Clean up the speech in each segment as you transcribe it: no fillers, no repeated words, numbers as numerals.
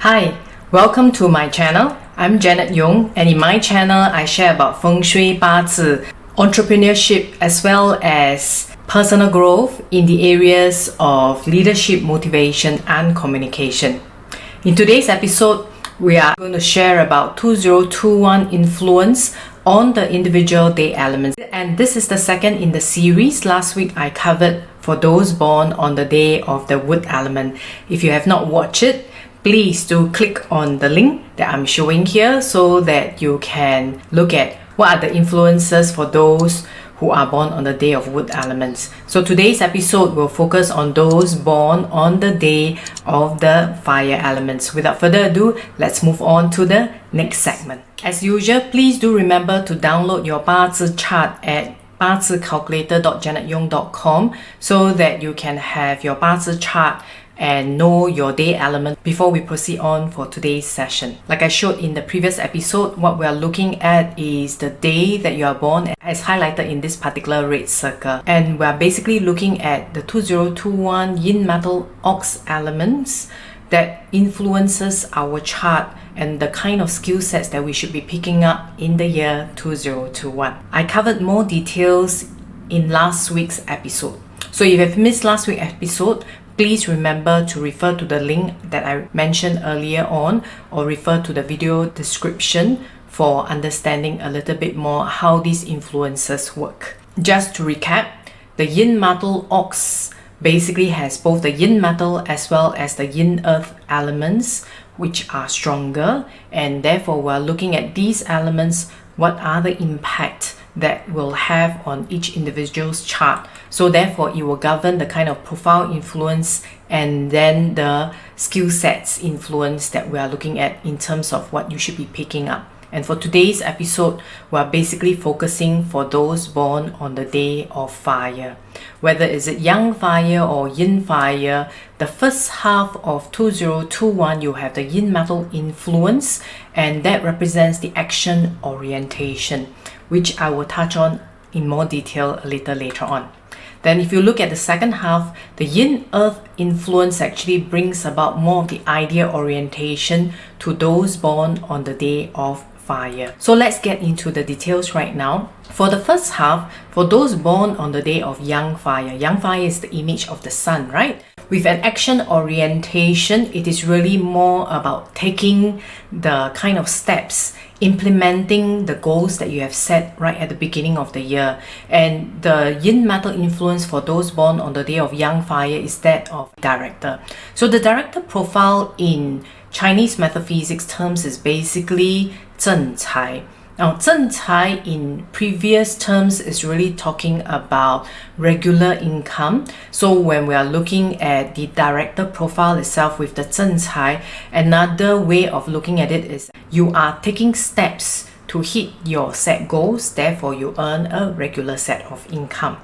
Hi, welcome to my channel. I'm Janet Yong, and in my channel I share about Feng Shui, 八字, entrepreneurship as well as personal growth in the areas of leadership, motivation and communication. In today's episode, we are going to share about 2021 influence on the individual day elements, and this is the second in the series. Last week I covered for those born on the day of the wood element. If you have not watched it, please do click on the link that I'm showing here so that you can look at what are the influences for those who are born on the day of wood elements. So today's episode will focus on those born on the day of the fire elements. Without further ado, let's move on to the next segment. As usual, please do remember to download your 八字 chart at 八字calculator.janetyong.com so that you can have your 八字 chart and know your day element before we proceed on for today's session. Like I showed in the previous episode, what we are looking at is the day that you are born as highlighted in this particular red circle, and we are basically looking at the 2021 yin metal ox elements that influences our chart and the kind of skill sets that we should be picking up in the year 2021. I covered more details in last week's episode, so if you've missed last week's episode, please remember to refer to the link that I mentioned earlier on, or refer to the video description for understanding a little bit more how these influences work. Just to recap, the yin metal ox basically has both the yin metal as well as the yin earth elements, which are stronger, and therefore we're looking at these elements, what are the impact that will have on each individual's chart. So therefore it will govern the kind of profile influence and then the skill sets influence that we are looking at in terms of what you should be picking up. And for today's episode, we're basically focusing for those born on the day of fire. Whether is it yang fire or yin fire, the first half of 2021 you have the yin metal influence, and that represents the action orientation, which I will touch on in more detail a little later on. Then if you look at the second half, the yin earth influence actually brings about more of the idea orientation to those born on the day of fire. So let's get into the details right now. For the first half, for those born on the day of yang fire is the image of the sun, right? With an action orientation, it is really more about taking the kind of steps, implementing the goals that you have set right at the beginning of the year. And the yin metal influence for those born on the day of yang fire is that of director. So the director profile in Chinese metaphysics terms is basically 正财. Now, 正财 in previous terms is really talking about regular income. So when we are looking at the director profile itself with the 正财, another way of looking at it is you are taking steps to hit your set goals, therefore you earn a regular set of income.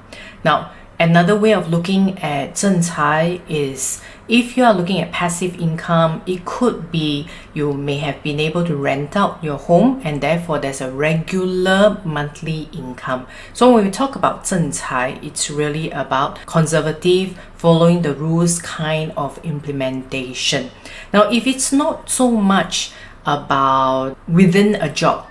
Now, another way of looking at 正财 is if you are looking at passive income, it could be you may have been able to rent out your home and therefore there's a regular monthly income. So when we talk about 正财, it's really about conservative, following the rules kind of implementation. Now, if it's not so much about within a job,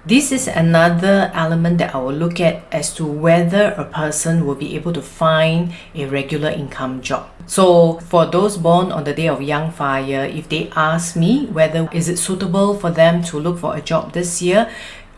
this is another element that I will look at as to whether a person will be able to find a regular income job. So for those born on the day of yang fire, if they ask me whether is it suitable for them to look for a job this year,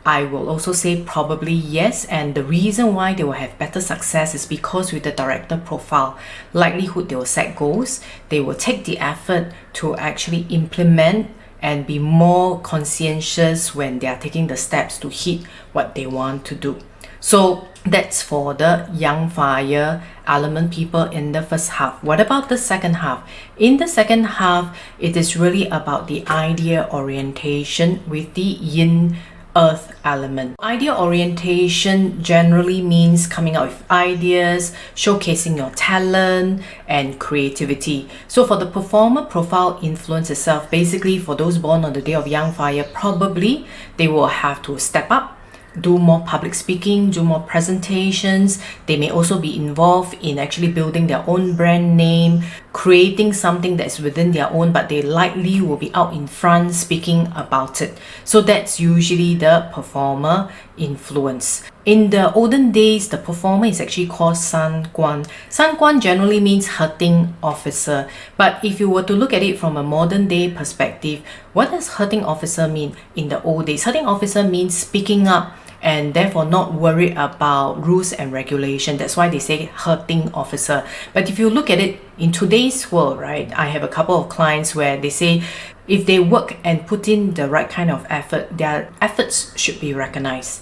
I will also say probably yes, and the reason why they will have better success is because with the director profile, likelihood they will set goals, they will take the effort to actually implement and be more conscientious when they are taking the steps to hit what they want to do. So that's for the yang fire element people in the first half. What about the second half? In the second half, it is really about the idea orientation with the yin earth element. Idea orientation generally means coming up with ideas, showcasing your talent and creativity. So for the performer profile influence itself, basically for those born on the day of yang fire, probably they will have to step up, do more public speaking, do more presentations. They may also be involved in actually building their own brand name, creating something that's within their own, but they likely will be out in front speaking about it. So that's usually the performer influence. In the olden days, the performer is actually called San Guan. San Guan generally means hurting officer. But if you were to look at it from a modern day perspective, what does hurting officer mean in the old days? Hurting officer means speaking up and therefore not worried about rules and regulation. That's why they say hurting officer. But if you look at it in today's world, right, I have a couple of clients where they say if they work and put in the right kind of effort, their efforts should be recognized.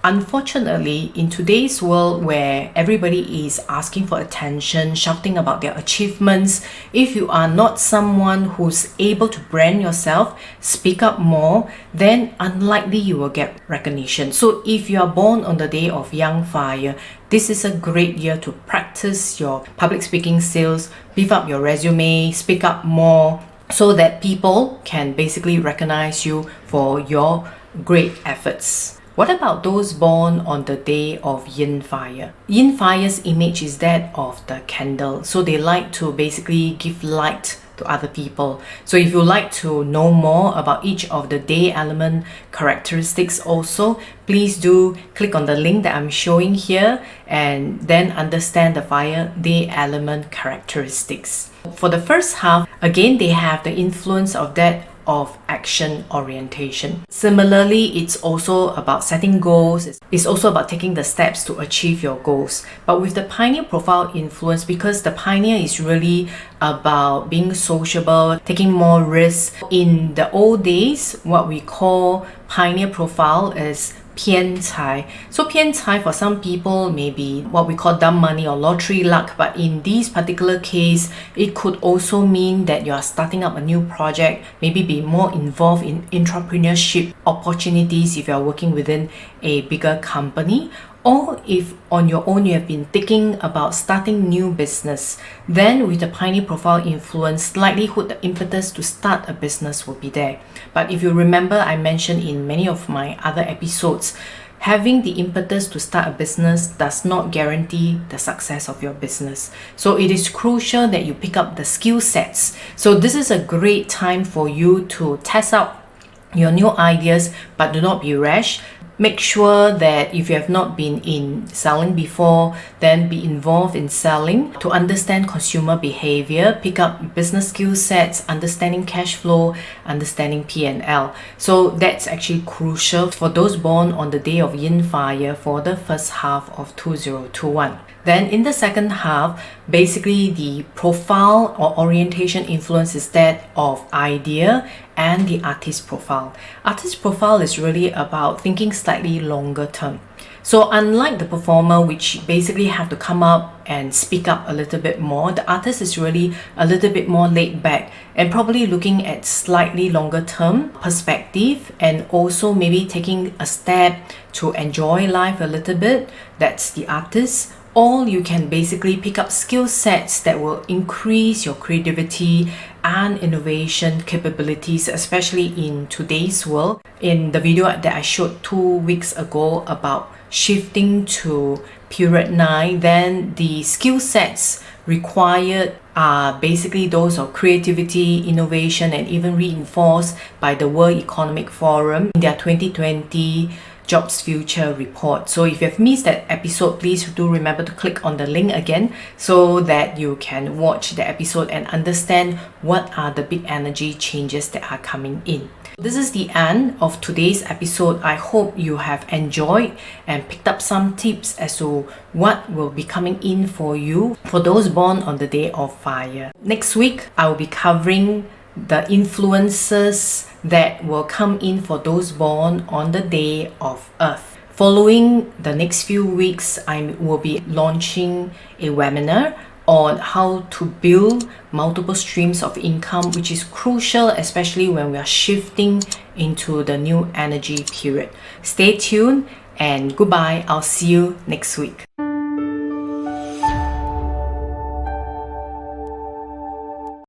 Unfortunately, in today's world where everybody is asking for attention, shouting about their achievements, if you are not someone who's able to brand yourself, speak up more, then unlikely you will get recognition. So if you are born on the day of young fire, this is a great year to practice your public speaking skills, beef up your resume, speak up more, so that people can basically recognize you for your great efforts. What about those born on the day of yin fire? Yin fire's image is that of the candle. So they like to basically give light to other people. So if you like to know more about each of the day element characteristics also, please do click on the link that I'm showing here and then understand the fire day element characteristics. For the first half, again, they have the influence of that of action orientation. Similarly, it's also about setting goals. It's also about taking the steps to achieve your goals. But with the pioneer profile influence, because the pioneer is really about being sociable, taking more risks. In the old days, what we call pioneer profile is 偏财. So 偏财 for some people may be what we call dumb money or lottery luck, but in this particular case, it could also mean that you are starting up a new project, maybe be more involved in entrepreneurship opportunities if you are working within a bigger company. Or if on your own you have been thinking about starting new business, then with the pioneer profile influence, likelihood the impetus to start a business will be there. But if you remember, I mentioned in many of my other episodes, having the impetus to start a business does not guarantee the success of your business. So it is crucial that you pick up the skill sets. So this is a great time for you to test out your new ideas, but do not be rash. Make sure that if you have not been in selling before, then be involved in selling to understand consumer behavior, pick up business skill sets, understanding cash flow, understanding P&L. So that's actually crucial for those born on the day of yin fire for the first half of 2021. Then in the second half, basically the profile or orientation influence is that of idea and the artist profile. Artist profile is really about thinking slightly longer term. So unlike the performer, which basically have to come up and speak up a little bit more, the artist is really a little bit more laid back and probably looking at slightly longer term perspective and also maybe taking a step to enjoy life a little bit. That's the artist. Or you can basically pick up skill sets that will increase your creativity and innovation capabilities, especially in today's world. In the video that I showed 2 weeks ago about shifting to period 9, then the skill sets required are basically those of creativity, innovation, and even reinforced by the World Economic Forum in their 2020 Jobs Future report. So if you have missed that episode, please do remember to click on the link again so that you can watch the episode and understand what are the big energy changes that are coming in. This is the end of today's episode. I hope you have enjoyed and picked up some tips as to what will be coming in for you for those born on the day of fire. Next week, I will be covering the influences that will come in for those born on the day of Earth. Following the next few weeks, I will be launching a webinar on how to build multiple streams of income, which is crucial, especially when we are shifting into the new energy period. Stay tuned and goodbye. I'll see you next week.